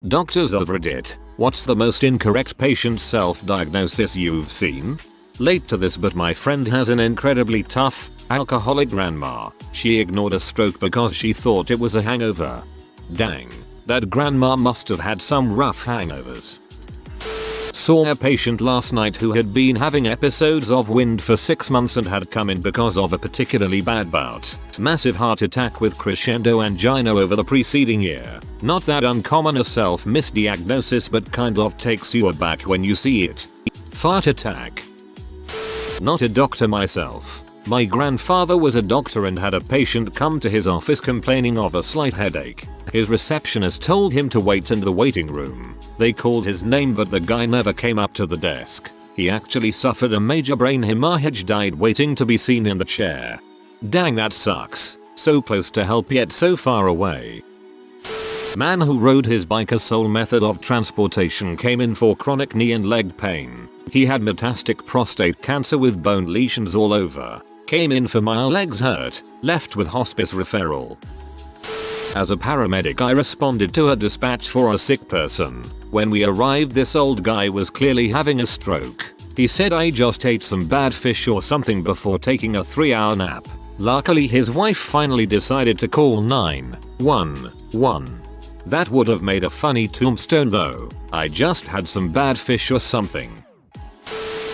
Doctors of Reddit, what's the most incorrect patient self-diagnosis you've seen? Late to this, but my friend has an incredibly tough, alcoholic grandma. She ignored a stroke because she thought it was a hangover. Dang, that grandma must have had some rough hangovers. Saw a patient last night who had been having episodes of wind for 6 months and had come in because of a particularly bad bout. Massive heart attack with crescendo angina over the preceding year. Not that uncommon a misdiagnosis, but kind of takes you aback when you see it. Fart attack. Not a doctor myself. My grandfather was a doctor and had a patient come to his office complaining of a slight headache. His receptionist told him to wait in the waiting room. They called his name, but the guy never came up to the desk. He actually suffered a major brain hemorrhage, died waiting to be seen in the chair. Dang, that sucks. So close to help yet so far away. Man who rode his bike as sole method of transportation came in for chronic knee and leg pain. He had metastatic prostate cancer with bone lesions all over. Came in for my legs hurt, left with hospice referral. As a paramedic, I responded to a dispatch for a sick person. When we arrived, this old guy was clearly having a stroke. He said I just ate some bad fish or something before taking a 3-hour nap. Luckily, his wife finally decided to call 911. That would have made a funny tombstone though. I just had some bad fish or something.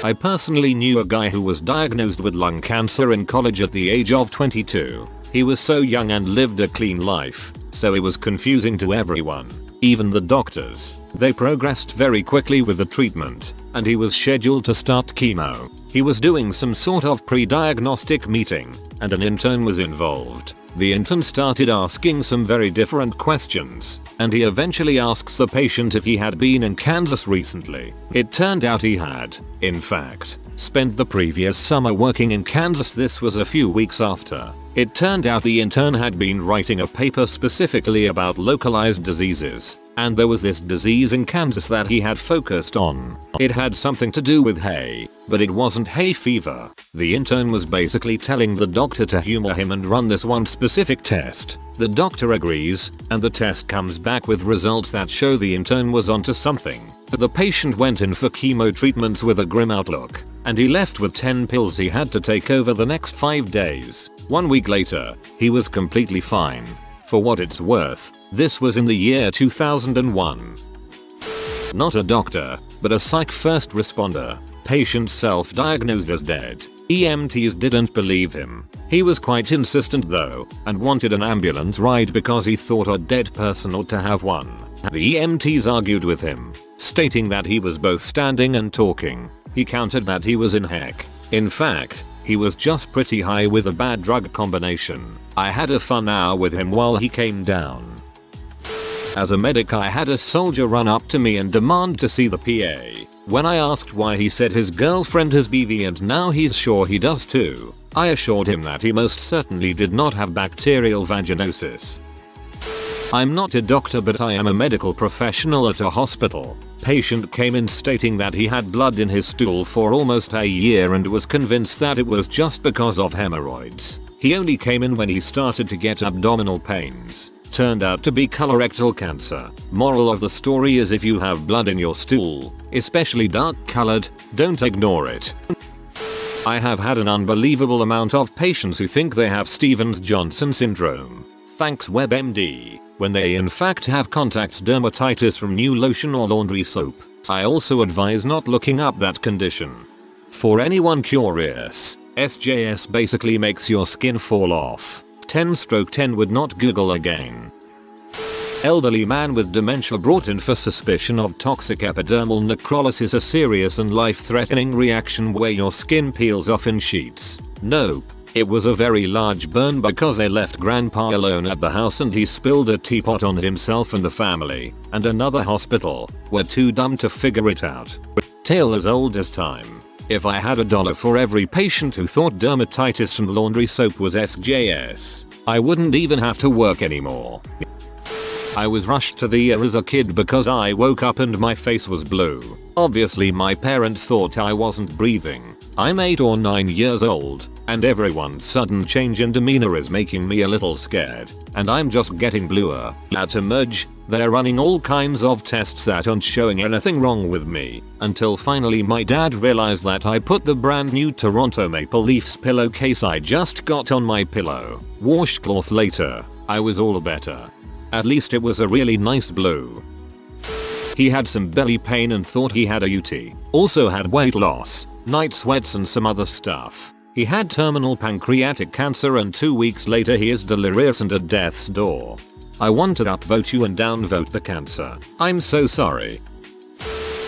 I personally knew a guy who was diagnosed with lung cancer in college at the age of 22. He was so young and lived a clean life, so it was confusing to everyone, even the doctors. They progressed very quickly with the treatment, and he was scheduled to start chemo. He was doing some sort of pre-diagnostic meeting, and an intern was involved. The intern started asking some very different questions, and he eventually asks the patient if he had been in Kansas recently. It turned out he had, in fact, spent the previous summer working in Kansas. This was a few weeks after. It turned out the intern had been writing a paper specifically about localized diseases, and there was this disease in Kansas that he had focused on. It had something to do with hay, but it wasn't hay fever. The intern was basically telling the doctor to humor him and run this one specific test. The doctor agrees, and the test comes back with results that show the intern was onto something. The patient went in for chemo treatments with a grim outlook, and he left with 10 pills he had to take over the next 5 days. 1 week later, he was completely fine. For what it's worth, this was in the year 2001. Not a doctor, but a psych first responder. Patient self-diagnosed as dead. EMTs didn't believe him. He was quite insistent though, and wanted an ambulance ride because he thought a dead person ought to have one. The EMTs argued with him, stating that he was both standing and talking. He countered that he was in heck. In fact, he was just pretty high with a bad drug combination. I had a fun hour with him while he came down. As a medic, I had a soldier run up to me and demand to see the PA. When I asked why, he said his girlfriend has BV and now he's sure he does too. I assured him that he most certainly did not have bacterial vaginosis. I'm not a doctor, but I am a medical professional at a hospital. Patient came in stating that he had blood in his stool for almost a year and was convinced that it was just because of hemorrhoids. He only came in when he started to get abdominal pains. Turned out to be colorectal cancer. Moral of the story is, if you have blood in your stool, especially dark colored, don't ignore it. I have had an unbelievable amount of patients who think they have Stevens-Johnson syndrome. Thanks WebMD, when they in fact have contact dermatitis from new lotion or laundry soap. I also advise not looking up that condition. For anyone curious, SJS basically makes your skin fall off. 10/10 would not Google again. Elderly man with dementia brought in for suspicion of toxic epidermal necrolysis, a serious and life-threatening reaction where your skin peels off in sheets. Nope. It was a very large burn because they left grandpa alone at the house and he spilled a teapot on himself, and the family and another hospital were too dumb to figure it out. Tale as old as time. If I had $1 for every patient who thought dermatitis from laundry soap was SJS, I wouldn't even have to work anymore. I was rushed to the ER as a kid because I woke up and my face was blue. Obviously my parents thought I wasn't breathing. I'm 8 or 9 years old, and everyone's sudden change in demeanor is making me a little scared, and I'm just getting bluer at emerge. They're running all kinds of tests that aren't showing anything wrong with me, until finally my dad realized that I put the brand new Toronto Maple Leafs pillowcase I just got on my pillow. Washcloth later, I was all better. At least it was a really nice blue. He had some belly pain and thought he had a UT. Also had weight loss, night sweats and some other stuff. He had terminal pancreatic cancer and 2 weeks later he is delirious and at death's door. I want to upvote you and downvote the cancer. I'm so sorry.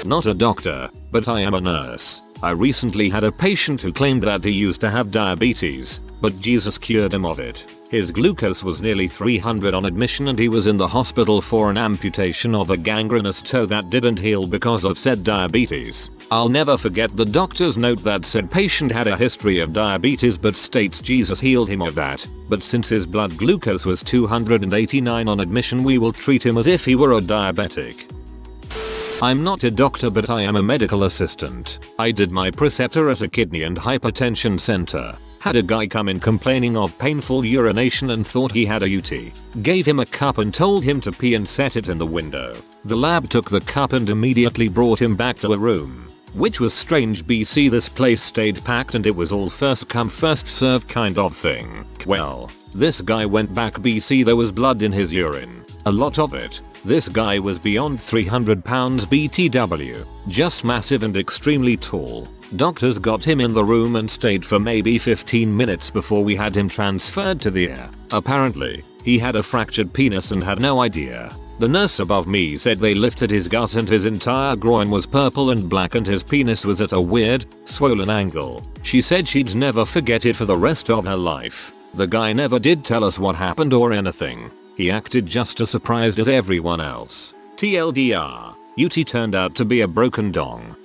Not a doctor, but I am a nurse. I recently had a patient who claimed that he used to have diabetes, but Jesus cured him of it. His glucose was nearly 300 on admission and he was in the hospital for an amputation of a gangrenous toe that didn't heal because of said diabetes. I'll never forget the doctor's note that said patient had a history of diabetes but states Jesus healed him of that, but since his blood glucose was 289 on admission we will treat him as if he were a diabetic. I'm not a doctor but I am a medical assistant. I did my preceptor at a kidney and hypertension center. Had a guy come in complaining of painful urination and thought he had a UT. Gave him a cup and told him to pee and set it in the window. The lab took the cup and immediately brought him back to a room. Which was strange BC, this place stayed packed and it was all first come first served kind of thing. Well, this guy went back BC, there was blood in his urine. A lot of it. This guy was beyond 300 pounds BTW. Just massive and extremely tall. Doctors got him in the room and stayed for maybe 15 minutes before we had him transferred to the ER. Apparently, he had a fractured penis and had no idea. The nurse above me said they lifted his gut and his entire groin was purple and black and his penis was at a weird, swollen angle. She said she'd never forget it for the rest of her life. The guy never did tell us what happened or anything. He acted just as surprised as everyone else. TLDR, UT turned out to be a broken dong.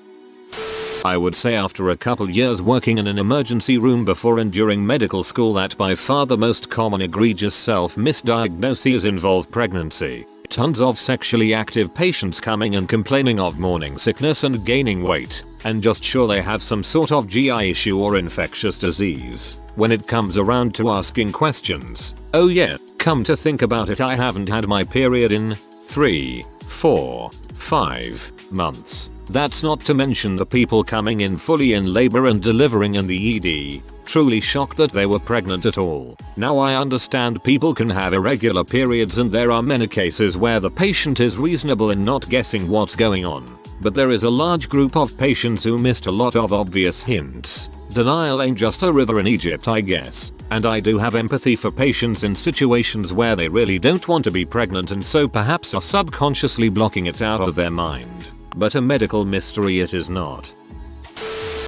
I would say after a couple years working in an emergency room before and during medical school that by far the most common egregious self-misdiagnoses involve pregnancy. Tons of sexually active patients coming and complaining of morning sickness and gaining weight, and just sure they have some sort of GI issue or infectious disease. When it comes around to asking questions, oh yeah, come to think about it I haven't had my period in 3, 4, 5 months. That's not to mention the people coming in fully in labor and delivering in the ED. Truly shocked that they were pregnant at all. Now I understand people can have irregular periods and there are many cases where the patient is reasonable in not guessing what's going on. But there is a large group of patients who missed a lot of obvious hints. Denial ain't just a river in Egypt, I guess. And I do have empathy for patients in situations where they really don't want to be pregnant and so perhaps are subconsciously blocking it out of their mind. But a medical mystery it is not.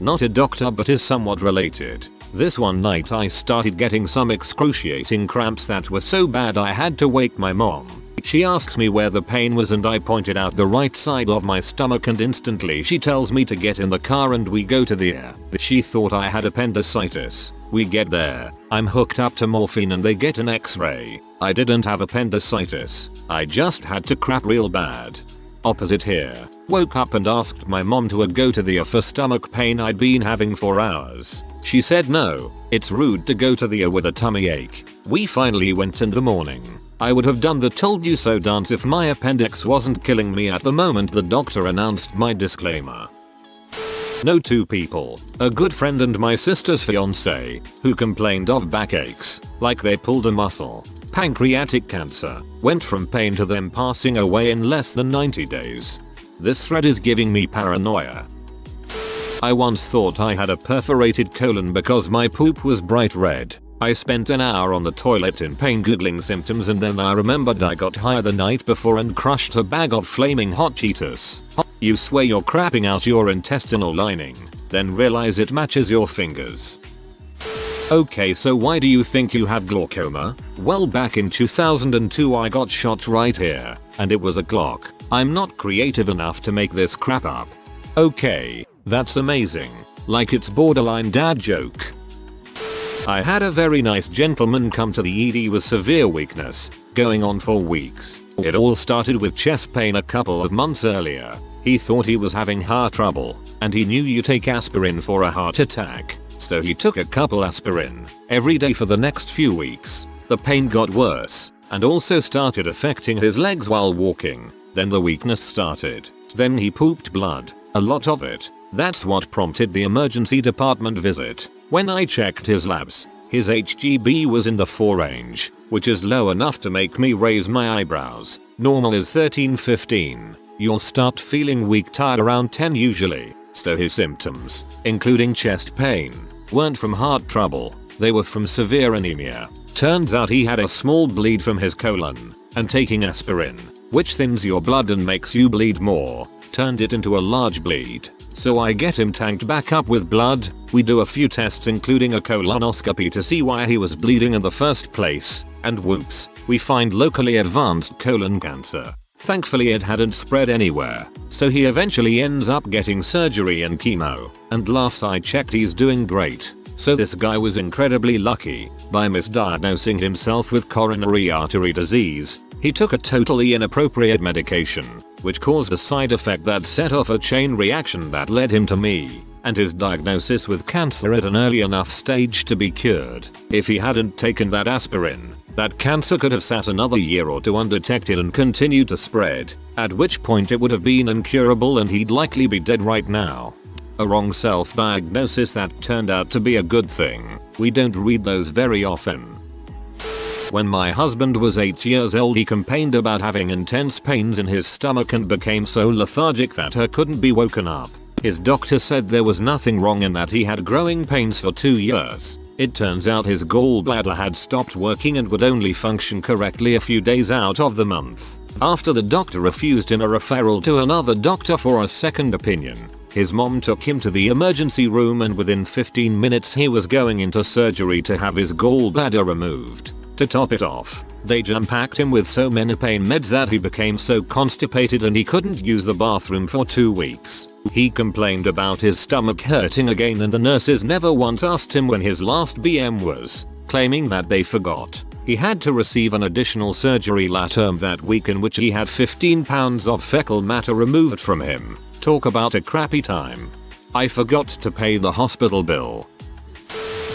Not a doctor but is somewhat related. This one night I started getting some excruciating cramps that were so bad I had to wake my mom. She asked me where the pain was and I pointed out the right side of my stomach and instantly she tells me to get in the car and we go to the ER. She thought I had appendicitis. We get there. I'm hooked up to morphine and they get an x-ray. I didn't have appendicitis. I just had to crap real bad. Opposite here. Woke up and asked my mom to go to the ER for stomach pain I'd been having for hours. She said no, it's rude to go to the ER with a tummy ache. We finally went in the morning. I would have done the told you so dance if my appendix wasn't killing me at the moment the doctor announced my disclaimer. No two people, a good friend and my sister's fiance, who complained of backaches, like they pulled a muscle. Pancreatic cancer, went from pain to them passing away in less than 90 days. This thread is giving me paranoia. I once thought I had a perforated colon because my poop was bright red. I spent an hour on the toilet in pain googling symptoms and then I remembered I got high the night before and crushed a bag of flaming hot Cheetos. You swear you're crapping out your intestinal lining, then realize it matches your fingers. Okay, so why do you think you have glaucoma? Well, back in 2002 I got shot right here, and it was a clock. I'm not creative enough to make this crap up. Okay, that's amazing. Like it's borderline dad joke. I had a very nice gentleman come to the ED with severe weakness, going on for weeks. It all started with chest pain a couple of months earlier. He thought he was having heart trouble, and he knew you take aspirin for a heart attack, so he took a couple aspirin every day for the next few weeks. The pain got worse, and also started affecting his legs while walking. Then the weakness started. Then he pooped blood, a lot of it. That's what prompted the emergency department visit. When I checked his labs, his HGB was in the 4 range, which is low enough to make me raise my eyebrows. Normal is 13-15. You'll start feeling weak, tired around 10 usually. So his symptoms, including chest pain, weren't from heart trouble, they were from severe anemia. Turns out he had a small bleed from his colon, and taking aspirin, which thins your blood and makes you bleed more, turned it into a large bleed. So I get him tanked back up with blood. We do a few tests including a colonoscopy to see why he was bleeding in the first place, and whoops, we find locally advanced colon cancer. Thankfully it hadn't spread anywhere, so he eventually ends up getting surgery and chemo, and last I checked he's doing great. So this guy was incredibly lucky. By misdiagnosing himself with coronary artery disease, he took a totally inappropriate medication, which caused a side effect that set off a chain reaction that led him to me, and his diagnosis with cancer at an early enough stage to be cured. If he hadn't taken that aspirin, that cancer could have sat another year or two undetected and continued to spread, at which point it would have been incurable and he'd likely be dead right now. A wrong self-diagnosis that turned out to be a good thing. We don't read those very often. When my husband was 8 years old, he complained about having intense pains in his stomach and became so lethargic that he couldn't be woken up. His doctor said there was nothing wrong and that he had growing pains for 2 years. It turns out his gallbladder had stopped working and would only function correctly a few days out of the month. After the doctor refused him a referral to another doctor for a second opinion, his mom took him to the emergency room and within 15 minutes he was going into surgery to have his gallbladder removed. To top it off, they jam-packed him with so many pain meds that he became so constipated and he couldn't use the bathroom for 2 weeks. He complained about his stomach hurting again and the nurses never once asked him when his last BM was, claiming that they forgot. He had to receive an additional surgery term that week in which he had 15 pounds of fecal matter removed from him. Talk about a crappy time. I forgot to pay the hospital bill.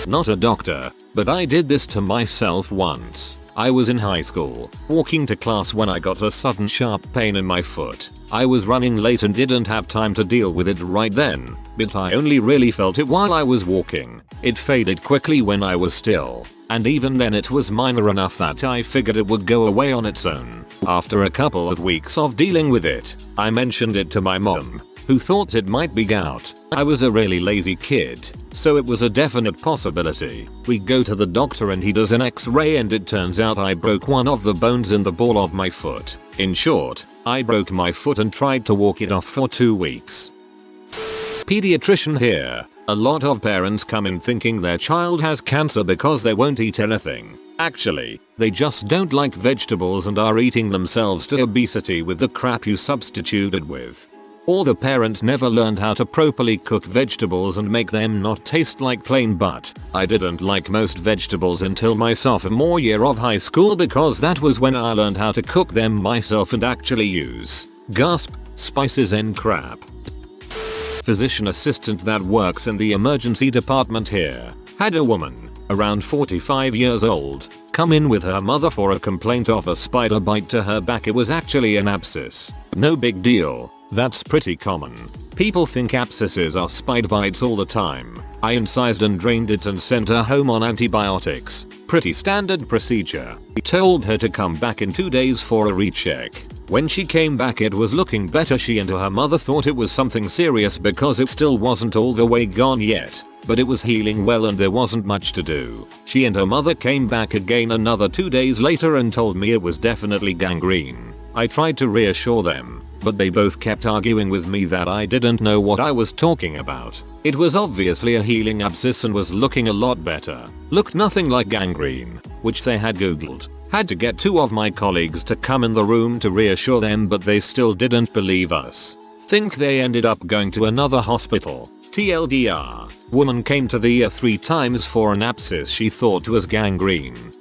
Not a doctor, but I did this to myself once. I was in high school, walking to class when I got a sudden sharp pain in my foot. I was running late and didn't have time to deal with it right then, but I only really felt it while I was walking. It faded quickly when I was still, and even then it was minor enough that I figured it would go away on its own. After a couple of weeks of dealing with it, I mentioned it to my mom, who thought it might be gout. I was a really lazy kid, so it was a definite possibility. We go to the doctor and he does an x-ray and it turns out I broke one of the bones in the ball of my foot. In short, I broke my foot and tried to walk it off for 2 weeks. Pediatrician here. A lot of parents come in thinking their child has cancer because they won't eat anything. Actually, they just don't like vegetables and are eating themselves to obesity with the crap you substituted with. Or the parents never learned how to properly cook vegetables and make them not taste like plain butt. I didn't like most vegetables until my sophomore year of high school because that was when I learned how to cook them myself and actually use, gasp, spices and crap. Physician assistant that works in the emergency department here had a woman, around 45 years old, come in with her mother for a complaint of a spider bite to her back. It was actually an abscess. No big deal. That's pretty common. People think abscesses are spider bites all the time. I incised and drained it and sent her home on antibiotics. Pretty standard procedure. I told her to come back in 2 days for a recheck. When she came back it was looking better. She and her mother thought it was something serious because it still wasn't all the way gone yet, but it was healing well and there wasn't much to do. She and her mother came back again another 2 days later and told me it was definitely gangrene. I tried to reassure them, but they both kept arguing with me that I didn't know what I was talking about. It was obviously a healing abscess and was looking a lot better. Looked nothing like gangrene, which they had googled. Had to get 2 of my colleagues to come in the room to reassure them, but they still didn't believe us. Think they ended up going to another hospital. TLDR, woman came to the ER 3 times for an abscess she thought was gangrene.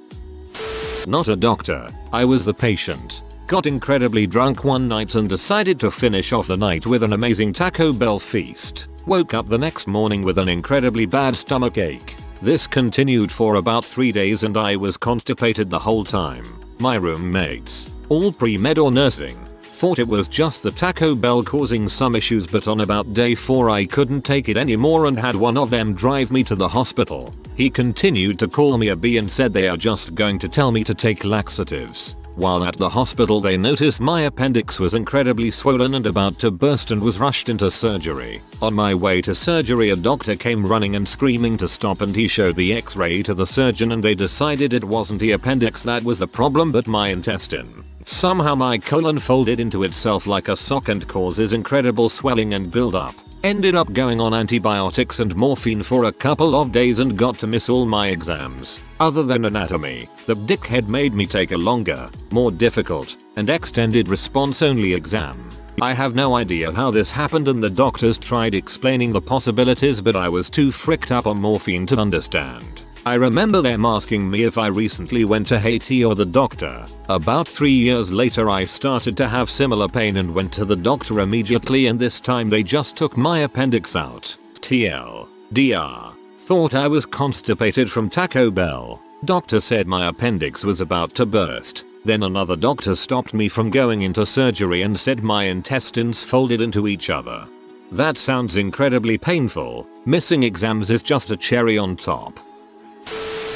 Not a doctor, I was the patient. Got incredibly drunk one night and decided to finish off the night with an amazing Taco Bell feast. Woke up the next morning with an incredibly bad stomachache. This continued for about 3 days and I was constipated the whole time. My roommates, all pre-med or nursing, thought it was just the Taco Bell causing some issues, but on about day 4 I couldn't take it anymore and had one of them drive me to the hospital. He continued to call me a B and said they are just going to tell me to take laxatives. While at the hospital they noticed my appendix was incredibly swollen and about to burst and was rushed into surgery. On my way to surgery a doctor came running and screaming to stop, and he showed the x-ray to the surgeon and they decided it wasn't the appendix that was the problem but my intestine. Somehow my colon folded into itself like a sock and causes incredible swelling and build-up. Ended up going on antibiotics and morphine for a couple of days and got to miss all my exams. Other than anatomy, the dickhead made me take a longer, more difficult, and extended response-only exam. I have no idea how this happened and the doctors tried explaining the possibilities, but I was too fricked up on morphine to understand. I remember them asking me if I recently went to Haiti or the doctor. About 3 years later I started to have similar pain and went to the doctor immediately, and this time they just took my appendix out. TLDR. Thought I was constipated from Taco Bell. Doctor said my appendix was about to burst. Then another doctor stopped me from going into surgery and said my intestines folded into each other. That sounds incredibly painful. Missing exams is just a cherry on top.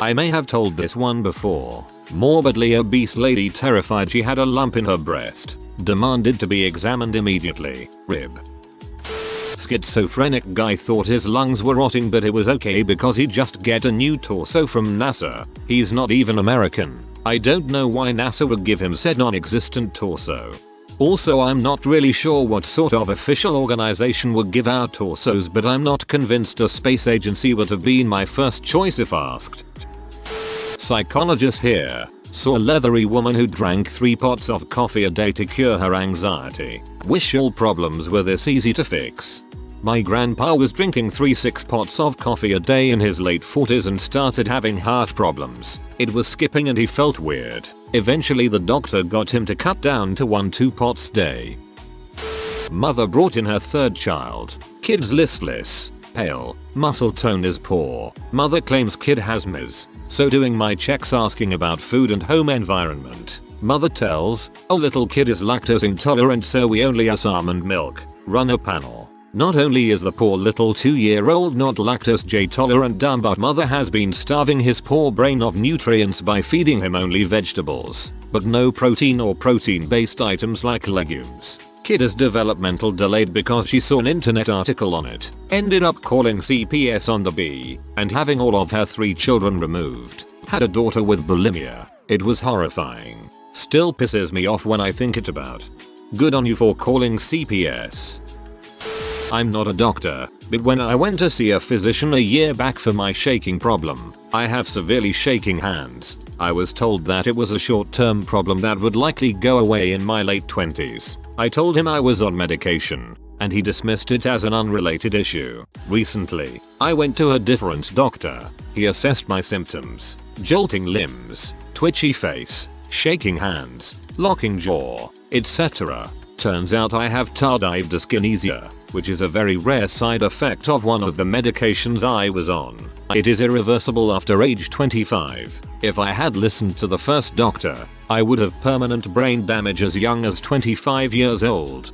I may have told this one before. Morbidly obese lady terrified she had a lump in her breast. Demanded to be examined immediately. Rib. Schizophrenic guy thought his lungs were rotting, but it was okay because he'd just get a new torso from NASA. He's not even American. I don't know why NASA would give him said non-existent torso. Also, I'm not really sure what sort of official organization would give out torsos, but I'm not convinced a space agency would have been my first choice if asked. Psychologist here. Saw a leathery woman who drank 3 pots of coffee a day to cure her anxiety. Wish all problems were this easy to fix. My grandpa was drinking 6 pots of coffee a day in his late 40s and started having heart problems. It was skipping and he felt weird. Eventually the doctor got him to cut down to 1-2 pots a day. Mother brought in her 3rd child. Kid's listless, pale, muscle tone is poor. Mother claims kid has MS. So doing my checks asking about food and home environment. Mother tells, oh little kid is lactose intolerant so we only use almond milk. Run a panel. Not only is the poor little 2-year-old not lactose tolerant dumb, but mother has been starving his poor brain of nutrients by feeding him only vegetables, but no protein or protein based items like legumes. Kid is developmental delayed because she saw an internet article on it. Ended up calling CPS on the B and having all of her 3 children removed. Had a daughter with bulimia. It was horrifying. Still pisses me off when I think it about. Good on you for calling CPS. I'm not a doctor, but when I went to see a physician a year back for my shaking problem, I have severely shaking hands. I was told that it was a short-term problem that would likely go away in my late 20s. I told him I was on medication, and he dismissed it as an unrelated issue. Recently, I went to a different doctor. He assessed my symptoms: jolting limbs, twitchy face, shaking hands, locking jaw, etc. Turns out I have tardive dyskinesia, which is a very rare side effect of one of the medications I was on. It is irreversible after age 25. If I had listened to the first doctor, I would have permanent brain damage as young as 25 years old.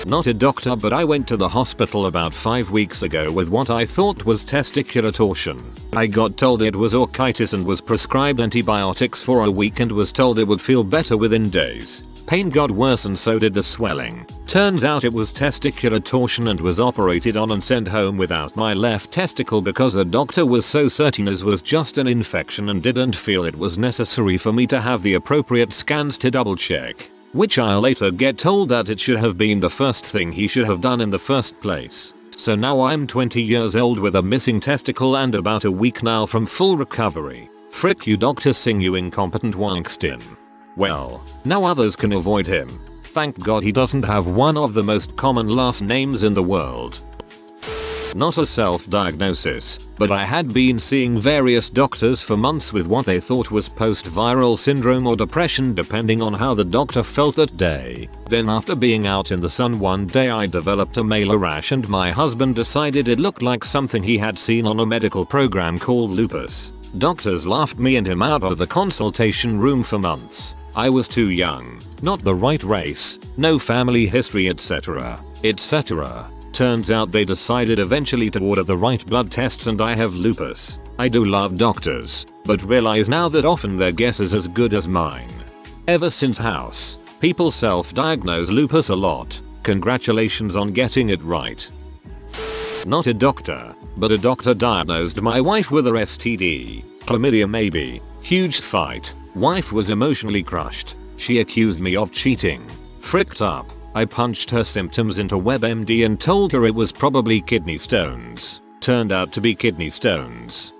Not a doctor, but I went to the hospital about 5 weeks ago with what I thought was testicular torsion. I got told it was orchitis and was prescribed antibiotics for a week and was told it would feel better within days. Pain got worse and so did the swelling. Turns out it was testicular torsion and was operated on and sent home without my left testicle because the doctor was so certain it was just an infection and didn't feel it was necessary for me to have the appropriate scans to double check. Which I'll later get told that it should have been the first thing he should have done in the first place. So now I'm 20 years old with a missing testicle and about a week now from full recovery. Frick you Dr. Singh, you incompetent Wankstein. Well, now others can avoid him. Thank God he doesn't have one of the most common last names in the world. Not a self-diagnosis, but I had been seeing various doctors for months with what they thought was post-viral syndrome or depression depending on how the doctor felt that day. Then after being out in the sun one day I developed a malar rash and my husband decided it looked like something he had seen on a medical program called lupus. Doctors laughed me and him out of the consultation room for months. I was too young, not the right race, no family history etc. etc. Turns out they decided eventually to order the right blood tests and I have lupus. I do love doctors, but realize now that often their guess is as good as mine. Ever since house, people self-diagnose lupus a lot. Congratulations on getting it right. Not a doctor, but a doctor diagnosed my wife with her STD. Chlamydia maybe. Huge fight. Wife was emotionally crushed. She accused me of cheating. Fricked up. I punched her symptoms into WebMD and told her it was probably kidney stones. Turned out to be kidney stones.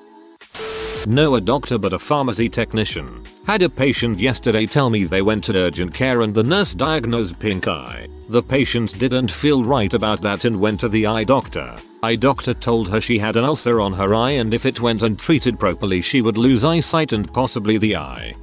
No a doctor but a pharmacy technician. Had a patient yesterday tell me they went to urgent care and the nurse diagnosed pink eye. The patient didn't feel right about that and went to the eye doctor. Eye doctor told her she had an ulcer on her eye and if it went untreated properly she would lose eyesight and possibly the eye.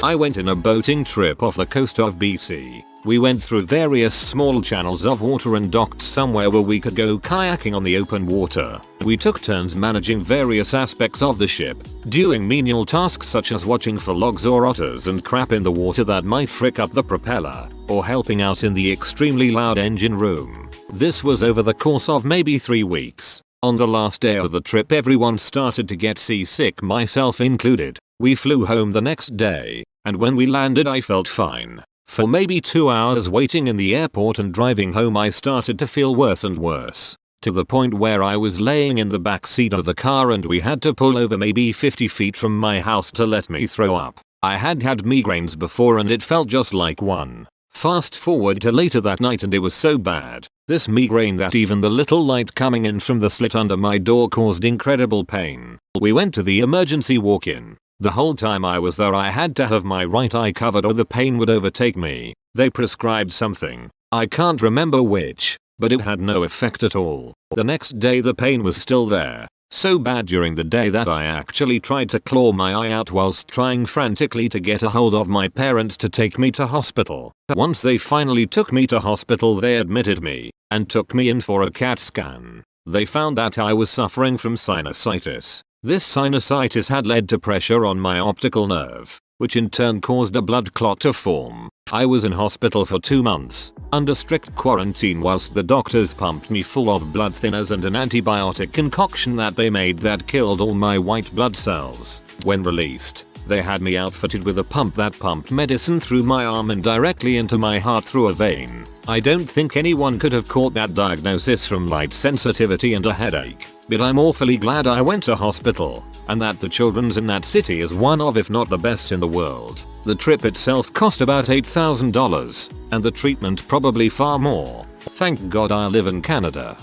I went in a boating trip off the coast of BC. We went through various small channels of water and docked somewhere where we could go kayaking on the open water. We took turns managing various aspects of the ship, doing menial tasks such as watching for logs or otters and crap in the water that might frick up the propeller, or helping out in the extremely loud engine room. This was over the course of maybe 3 weeks. On the last day of the trip everyone started to get seasick, myself included. We flew home the next day, and when we landed I felt fine. For maybe 2 hours waiting in the airport and driving home I started to feel worse and worse. To the point where I was laying in the back seat of the car and we had to pull over maybe 50 feet from my house to let me throw up. I had had migraines before and it felt just like one. Fast forward to later that night and it was so bad, this migraine, that even the little light coming in from the slit under my door caused incredible pain. We went to the emergency walk-in. The whole time I was there I had to have my right eye covered or the pain would overtake me. They prescribed something. I can't remember which, but it had no effect at all. The next day the pain was still there. So bad during the day that I actually tried to claw my eye out whilst trying frantically to get a hold of my parents to take me to hospital. Once they finally took me to hospital they admitted me and took me in for a CAT scan. They found that I was suffering from sinusitis. This sinusitis had led to pressure on my optical nerve, which in turn caused a blood clot to form. I was in hospital for 2 months, under strict quarantine whilst the doctors pumped me full of blood thinners and an antibiotic concoction that they made that killed all my white blood cells. When released, they had me outfitted with a pump that pumped medicine through my arm and directly into my heart through a vein. I don't think anyone could have caught that diagnosis from light sensitivity and a headache, but I'm awfully glad I went to hospital, and that the children's in that city is one of if not the best in the world. The trip itself cost about $8,000, and the treatment probably far more. Thank God I live in Canada.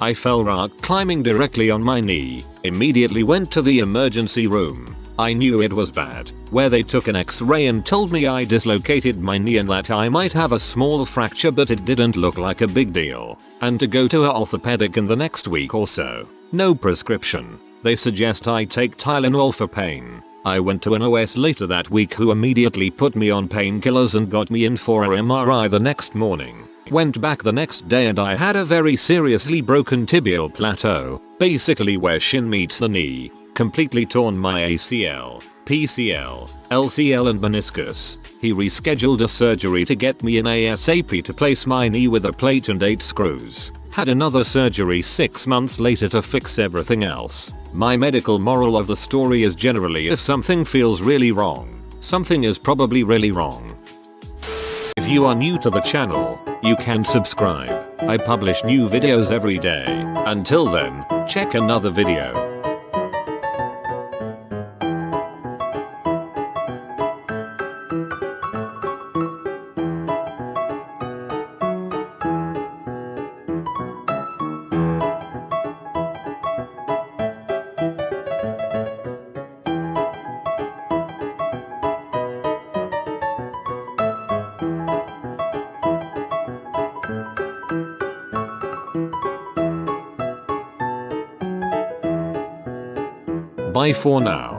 I fell rock climbing directly on my knee, immediately went to the emergency room. I knew it was bad, where they took an x-ray and told me I dislocated my knee and that I might have a small fracture, but it didn't look like a big deal, and to go to an orthopedic in the next week or so. No prescription. They suggest I take Tylenol for pain. I went to an OS later that week who immediately put me on painkillers and got me in for a MRI the next morning. Went back the next day and I had a very seriously broken tibial plateau, basically where shin meets the knee. Completely torn my ACL, PCL, LCL and meniscus. He rescheduled a surgery to get me in ASAP to place my knee with a plate and 8 screws. Had another surgery 6 months later to fix everything else. My medical moral of the story is generally if something feels really wrong, something is probably really wrong. If you are new to the channel, you can subscribe. I publish new videos every day. Until then, check another video. Bye for now.